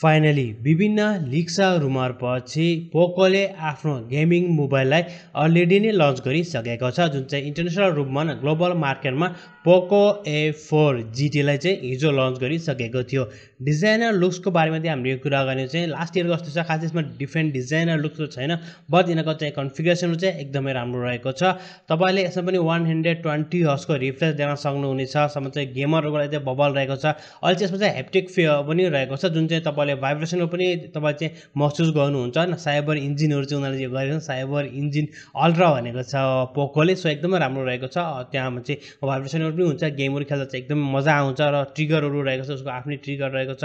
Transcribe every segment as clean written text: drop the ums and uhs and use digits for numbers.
Finally विभिन्न लिक्स रुमरपछि पोकोले आफ्नो gaming मोबाइललाई already नै लन्च गरिसकेको छ, जुन चाहिँ इन्टरनेसनल रूपमा ग्लोबल मार्केटमा पोको A4 GT लाई चाहिँ हिजो लन्च गरिसकेको थियो। डिजाइनर लुक्सको बारेमा चाहिँ हामीले कुरा गर्ने चाहिँ लास्ट इयर जस्तो छ, खास यसमा डिफ्रेन्ट डिजाइनर लुक्स त छैन, बट यिनीहरूको चाहिँ कन्फिगरेसन चाहिँ एकदमै राम्रो रहेको छ। तपाईँले यसमा पनि 120 हर्ट्जको रिफ्रेस देख्न सक्नुहुनेछ। सम्म चाहिँ गेमरहरूको लागि चाहिँ बबल रहेको छ। अहिले चाहिँ यसमा चाहिँ हेप्टिक पनि रहेको छ, जुन चाहिँ तपाईँले भाइब्रेसनको पनि तपाईँ चाहिँ महसुस गर्नुहुन्छ। न साइबर इन्जिनहरू चाहिँ उनीहरूले गरेको छ, साइबर इन्जिन अल्ट्रा भनेको छ पोकोले। सो एकदमै राम्रो रहेको छ। त्यहाँ चाहिँ भाइब्रेसनहरू पनि हुन्छ, गेमहरू खेल्दा चाहिँ एकदमै मजा आउँछ र ट्रिगरहरू रहेको छ, उसको आफ्नै ट्रिगर रहेको छ।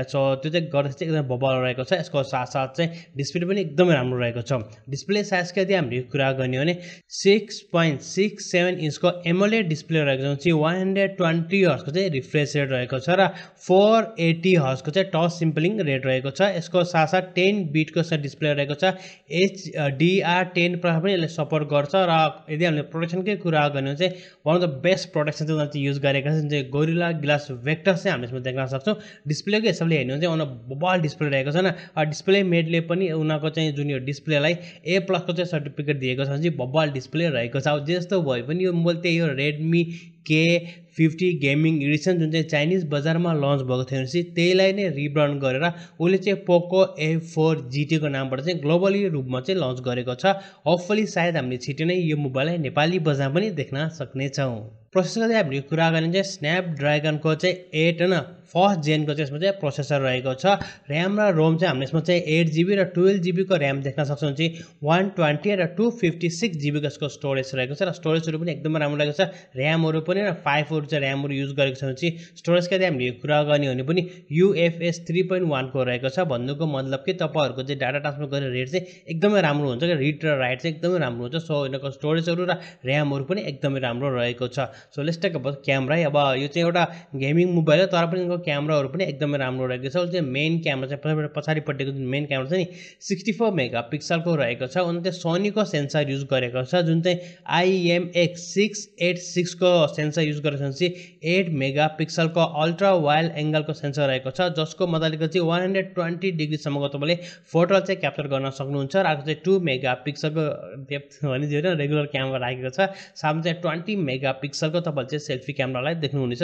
सो त्यो चाहिँ गर्दा चाहिँ एकदमै बबल रहेको छ। यसको साथसाथ चाहिँ डिस्प्ले पनि एकदमै राम्रो रहेको छ। डिस्प्ले साइजका यदि हामीले कुरा गर्ने हो भने 6.67 इन्चको एमोलेड डिस्प्ले रहेको छ, चाहिँ 120 हर्ट्जको चाहिँ रिफ्रेस रेट रहेको छ र 480 हर्ट्जको चाहिँ टच सिम्पलिङ रेट रहेको छ। यसको साथसाथ 10 बिटको डिस्प्ले रहेको छ। HDR10 पनि यसले सपोर्ट गर्छ र यदि हामीले प्रोटेक्सनकै कुरा गर्ने हो चाहिँ one of the best protection चाहिँ उनीहरूले युज गरेको छ, जुन चाहिँ गोरिल्ला ग्लास भेक्टर चाहिँ हामीले यसमा देख्न सक्छौँ। डिस्प्लेको हिसाबले हेर्ने हो चाहिँ वान अफ बबल डिस्प्ले रहेको छ न। डिस्प्ले मेडले पनि उनीहरूको चाहिँ जुन यो डिस्प्लेलाई A+ को चाहिँ सर्टिफिकेट दिएको छ, चाहिँ बबल डिस्प्ले रहेको छ। अब जस्तो भए पनि यो मोबाइल त्यही हो रेडमी K50 गेमिङ एडिसन, जुन चाहिँ चाइनिज बजारमा लन्च भएको थियो भनेपछि त्यहीलाई नै रिब्रान्ड गरेर उसले चाहिँ पोको A4 GT को नामबाट चाहिँ ग्लोबली रूपमा चाहिँ लन्च गरेको छ। होपफुली सायद हामीले छिटो नै यो मोबाइललाई नेपाली बजारमा पनि देख्न सक्नेछौँ। प्रोसेसरको चाहिँ हामीले कुरा गर्ने चाहिँ स्न्यापड्रागनको चाहिँ 8 होइन फर्स्ट जेनको चाहिँ यसमा चाहिँ प्रोसेसर रहेको छ। ऱ्याम र रोम चाहिँ हामीले यसमा चाहिँ 8GB र 12GB को ऱ्याम देख्न सक्छौँ, चाहिँ 120 र 256GB को यसको स्टोरेज रहेको छ र स्टोरेजहरू पनि एकदमै राम्रो रहेको छ। ऱ्यामहरू पनि र 5 चाहिँ ऱ्यामहरू युज गरेको छ भने चाहिँ स्टोरेजका चाहिँ हामीले कुरा गर्ने हो भने पनि UFS 3.1 को रहेको छ। भन्नुको मतलब कि तपाईँहरूको चाहिँ डाटा ट्रान्सफर गर्ने रेट चाहिँ एकदमै राम्रो हुन्छ कि रिड र राइट चाहिँ एकदमै राम्रो हुन्छ। सो यिनीहरूको स्टोरेजहरू र ऱ्यामहरू पनि एकदमै राम्रो रहेको छ। So let's talk about camera. अब यो चाहिँ एउटा गेमिङ मोबाइल हो, तर पनि यिनको क्यामेराहरू पनि एकदमै राम्रो रहेको छ। चाहिँ मेन क्यामेरा चाहिँ पछाडिपट्टिको जुन मेन क्यामेरा छ नि 64 मेगापिक्सलको रहेको छ। उनीहरूले चाहिँ सोनीको सेन्सर युज गरेको छ, जुन चाहिँ IMX686 को सेन्सर युज गरेको छ, चाहिँ 8 मेगापिक्सलको अल्ट्रा वाइड एङ्गलको सेन्सर रहेको छ, जसको मजाले चाहिँ 120 डिग्रीसम्मको तपाईँले फोटो चाहिँ क्याप्चर गर्न सक्नुहुन्छ। र अर्को चाहिँ 2 मेगापिक्सलको डेप्थ भने चाहिँ रेगुलर क्यामेरा राखेको छ। साथमा चाहिँ 20 मेगापिक्सलको तपाईँले चाहिँ सेल्फी क्यामेरालाई देख्नुहुनेछ।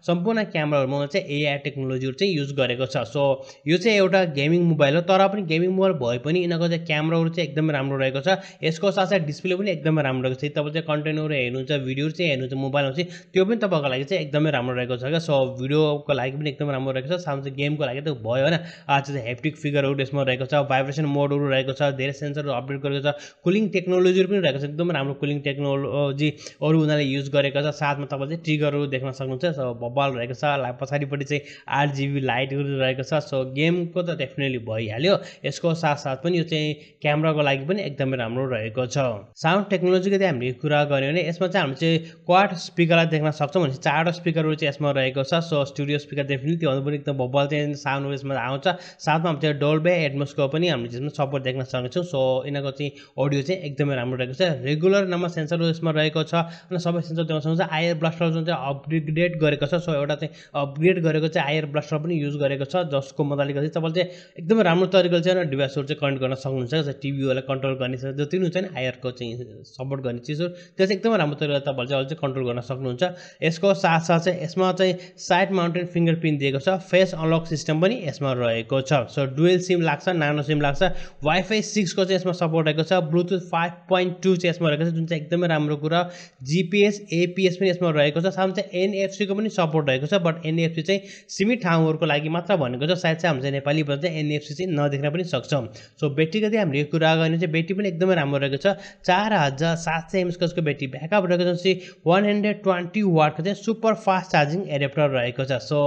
सम्पूर्ण क्यामेराहरूमा चाहिँ AI टेक्नोलोजीहरू चाहिँ युज गरेको छ। सो यो चाहिँ एउटा गेमिङ मोबाइल हो, तर पनि गेमिङ मोबाइल भए पनि यिनीहरूको चाहिँ क्यामेराहरू चाहिँ एकदमै राम्रो रहेको छ। यसको साथसाथ डिस्प्ले पनि एकदमै राम्रो रहेको छ। तपाईँ चाहिँ कन्टेन्टहरू हेर्नुहुन्छ, भिडियोहरू चाहिँ हेर्नुहुन्छ मोबाइलमा चाहिँ त्यो पनि तपाईँको लागि चाहिँ एकदमै राम्रो रहेको छ क्या। सो भिडियोको लागि पनि एकदमै राम्रो रहेको छ। साथमा चाहिँ गेमको लागि त भयो होइन। चाहिँ हेप्टिक फिगरहरू यसमा रहेको छ, भाइब्रेसन मोडहरू रहेको छ, धेरै सेन्सरहरू अपडेट गरेको छ, कुलिङ टेक्नोलोजीहरू पनि रहेको छ, एकदमै राम्रो कुलिङ टेक्नोलोजीहरू उनीहरूले युज गरेको छ। साथमा तपाईँ चाहिँ ट्रिगरहरू देख्न सक्नुहुन्छ। सो बबल रहेको छ। पछाडिपट्टि चाहिँ 8GB लाइटहरू रहेको छ। सो गेमको त डेफिनेटली भइहाल्यो। यसको साथसाथ पनि यो चाहिँ क्यामेराको लागि पनि एकदमै राम्रो रहेको छ। साउन्ड टेक्नोलोजीको चाहिँ हामीले कुरा गऱ्यो भने यसमा चाहिँ हामीले चाहिँ क्वाड स्पिकरलाई देख्न सक्छौँ भने 4 स्पिकरहरू चाहिँ यसमा रहेको छ। सो स्टुडियो स्पिकर डेफिनेटली त्यो पनि एकदम बबल चाहिँ साउन्ड यसमा आउँछ। साथमा हामी चाहिँ डोल्बे एटमोसको पनि हामीले त्यसमा सपोर्ट देख्न सक्छौँ। सो यिनीहरूको चाहिँ अडियो चाहिँ एकदमै राम्रो रहेको छ। रेगुलर नम्बर सेन्सरहरू यसमा रहेको छ अनि सबै सेन्सर देख्न सक्नुहुन्छ। आयर ब्लास्टर जुन चाहिँ अपग्रेड गरेको छ, सो एउटा चाहिँ अपग्रेड गरेको चाहिँ आयर ब्लास्टर पनि युज गरेको छ, जसको मजाले चाहिँ तपाईँले चाहिँ एकदमै राम्रो तरिकाले चाहिँ डिभाइसहरू चाहिँ कनेक्ट गर्न सक्नुहुन्छ। जस्तै टिभीहरूलाई कन्ट्रोल गर्ने जति पनि हुन्छ नि आयरको चाहिँ सपोर्ट गर्ने चिजहरू, त्यो चाहिँ एकदमै राम्रो तरिकाले तपाईँले चाहिँ अहिले चाहिँ कन्ट्रोल गर्न सक्नुहुन्छ। यसको साथसाथ चाहिँ यसमा चाहिँ साइड माउन्टेड फिङ्गरप्रिन्ट दिएको छ। फेस अनलक सिस्टम पनि यसमा रहेको छ। सो डुएल सिम लाग्छ, नानो सिम लाग्छ। वाइफाई 6 को चाहिँ यसमा सपोर्ट रहेको छ। ब्लुटुथ 5.2 चाहिँ यसमा रहेको छ, जुन चाहिँ एकदमै राम्रो कुरा। GPS APS पनि यसमा रहेको छ। साथमा चाहिँ NFC को पनि सपोर्ट रहेको छ, बट NFC चाहिँ सीमित ठाउँहरूको लागि मात्र भनेको छ। सायद चाहिँ हामी चाहिँ नेपालीमा चाहिँ NFC चाहिँ नदेख्न पनि सक्छौँ। सो ब्याट्रीको चाहिँ हामीले कुरा गर्ने चाहिँ ब्याट्री पनि एकदमै राम्रो रहेको छ। 4700 mAh को ब्याट्री ब्याकअप रहेको छ। 120 वाटको चाहिँ सुपर फास्ट चार्जिङ एडेप्टर रहेको छ। सो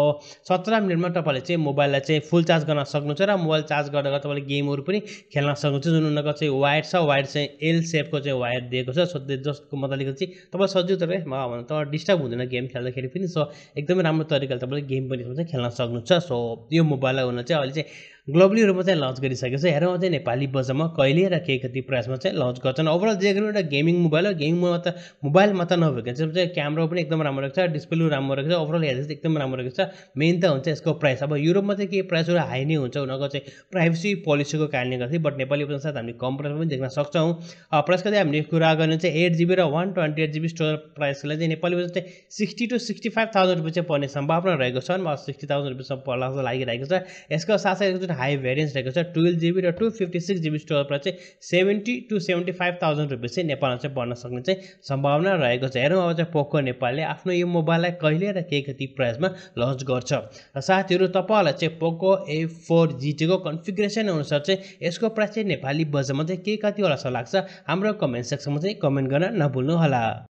17 मिनटमा तपाईँले चाहिँ मोबाइललाई चाहिँ फुल चार्ज गर्न सक्नुहुन्छ र मोबाइल चार्ज गर्दा तपाईँले गेमहरू पनि खेल्न सक्नुहुन्छ। जुन उनीहरूको चाहिँ वायर छ, वायर चाहिँ L सेपको चाहिँ वायर दिएको छ। सो जसको मतलब चाहिँ तपाईँ सजिलो तरिकाले तपाईँ डिस्टर्ब हुँदैन गेम खेल्दाखेरि पनि। सो एकदमै राम्रो तरिकाले तपाईँले गेम पनि खेल्न सक्नुहुन्छ। सो यो मोबाइललाई हुन चाहिँ अहिले चाहिँ ग्लोबली रूपमा चाहिँ लन्च गरिसकेको छ। हेरौँ चाहिँ नेपाली बजारमा कहिले र के कति प्राइसमा चाहिँ लन्च गर्छन्। ओभरअल जे गरौँ एउटा गेमिङ मोबाइल हो। गेमिङ मोबाइल मात्र नभएको चाहिँ क्यामेरा पनि एकदम राम्रो रहेको छ, डिस्प्ले राम्रो रहेको छ, ओभरअल हेर्दा चाहिँ एकदम राम्रो रहेको छ। मेन त हुन्छ यसको प्राइस। अब युरोपमा चाहिँ के प्राइसहरू हाई नै हुन्छ, उनीहरूको चाहिँ प्राइभेसी पोलिसीको कारणले गर्दै, बट नेपाली बजारमा साथ हामीले कम प्राइसमा पनि देख्न सक्छौँ। प्राइसको चाहिँ हामीले कुरा गर्ने चाहिँ 8GB र 128GB स्टोरेज प्राइसको लागि चाहिँ नेपाली बजार चाहिँ 60,000 to 65,000 रुपियाँ चाहिँ पर्ने सम्भावना रहेको छ। 60,000 रुपियाँसम्म पर्ला जस्तो लागिरहेको छ। यसको साथसाथै जुन हाई भेरिएन्स रहेको छ 12GB र 256GB स्टोरेज प्राइस चाहिँ 70,000 to 75,000 रुपियाँ चाहिँ नेपालमा चाहिँ पर्न सक्ने चाहिँ सम्भावना रहेको छ। हेरौँ अब चाहिँ पोको नेपालले आफ्नो यो मोबाइललाई कहिले र के कति प्राइसमा लन्च गर्छ। र साथीहरू तपाईँहरूलाई चाहिँ पोको A4 GT को कन्फिगरेसन अनुसार चाहिँ यसको प्राइस चाहिँ नेपाली बजारमा चाहिँ के कति होला जस्तो लाग्छ हाम्रो कमेन्ट सेक्सनमा चाहिँ कमेन्ट गर्न नभुल्नु होला।